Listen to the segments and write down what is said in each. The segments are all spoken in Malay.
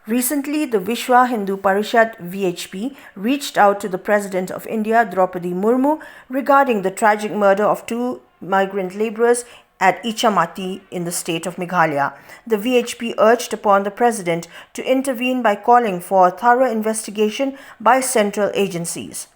Recently, the Vishwa Hindu Parishad VHP reached out to the President of India, Draupadi Murmu, regarding the tragic murder of two migrant laborers at Ichamati in the state of Meghalaya. The VHP urged upon the President to intervene by calling for a thorough investigation by central agencies.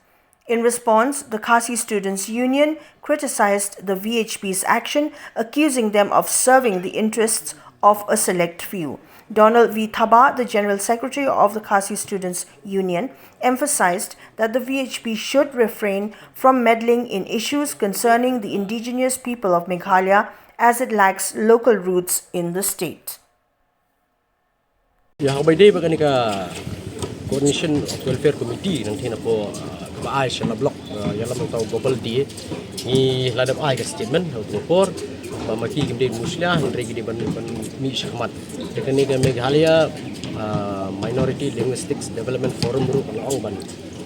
In response, the Khasi Students' Union criticized the VHP's action, accusing them of serving the interests of a select few. Donald V. Thaba, the General Secretary of the Khasi Students' Union, emphasized that the VHP should refrain from meddling in issues concerning the indigenous people of Meghalaya as it lacks local roots in the state. Coordination of Welfare Committee nang tina po kabaay siya na block yang lamang tao global di ni ladap ay ka statement ho por pamaki gimde muslia hendri gidi ban mi syahmat dekani ga Meghalaya Minority Linguistics Development Forum ru kalong ban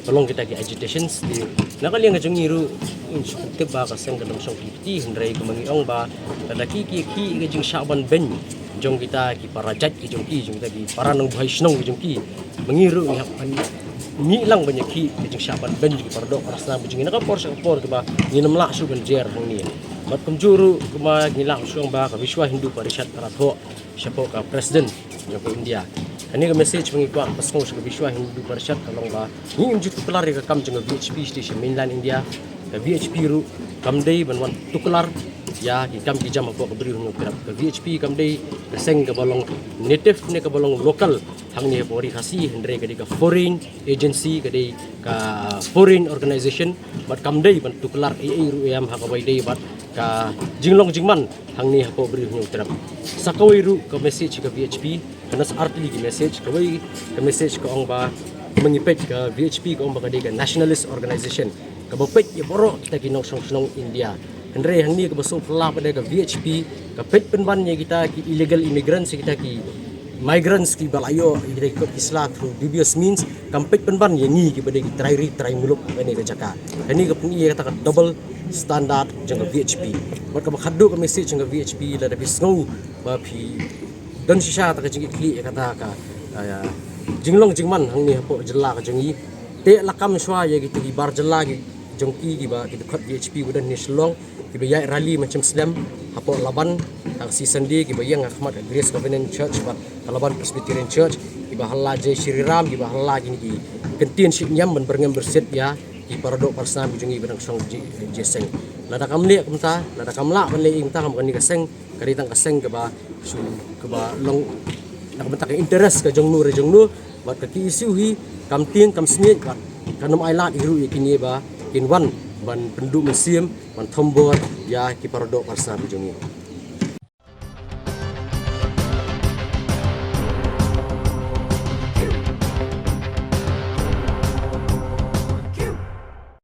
tolong kita ki agitations di nakali nga jung iru instruktif ba ka sang kadang song kiti hendri ka mangiong ba tadaki ki ga jing syaban ben jong kita ki parajat ki jong kita ki paranong buhay snong ki jong mengiru ni lang banyak ki jong syaban ben ki paradok rasna bujing na ka por sa por ba ni namla su ban jer hang ni mat kumjuru kuma ngilang suang ba ka Vishwa Hindu Parishad Ratho siapo ka president jong India ani ka message mengikuat pasong sa Vishwa Hindu Parishad kalong ba ni imjut kelar ka kam jong VHP station mainland India ka VHP ru kamdei ban wan tukelar ya kam ki jam apa beri hunu kerap ke VHP kam dei seng ke balong native ne ke balong lokal hang ni pori khasi hendre ke ka foreign agency ke dei ka foreign organization bat kam dei ban tukelar ru yam ha ka bai dei bat ka jinglong jingman hang ni apa beri hunu kerap sakawai ru ke message ke VHP kana arti ki message ke bai ke message ke ong ba mengipet ke VHP ke ong ba ka dei ka nationalist organization ke bapet ya boro kita ki nong song India Hendrai hang ni ke besok pelah pada ke VHP ke pet penbannya kita ki illegal immigrants kita ki migrants ki balayo kita ikut Islam through dubious means kampet penban yang ni ki pada ki try muluk ini ke jaka ini ke pungi kata double standard jang ke VHP buat ke khadu ke message jang ke VHP la tapi snow ba phi dan sisa ta ke jing ki kata ka jinglong jingman hang ni hapo jela ke jangi te lakam swa ya gitu ki bar jela ki jongki ki ba ki dekat VHP udan ni selong ki bayai rally macam Islam hapo laban aksi sendi ki bayang Ahmad Grace Covenant Church ba laban Presbyterian Church ki bahalla Jai Shri Ram ki bahalla ki kentin sik nyam ben berngem berset ya ki paradok parsna bujungi benang song jeseng lada kamle kumta lada kamla ban le ingta kam kan ni kaseng kari tang kaseng ke ba su ke ba long nak bentak interest ke jongnu re jongnu bat ki isu hi kam ting kam snit bat kanam ailat iru yakini ba kin wan ban penduduk musim ban tombor ya ki paradok parsna bujungi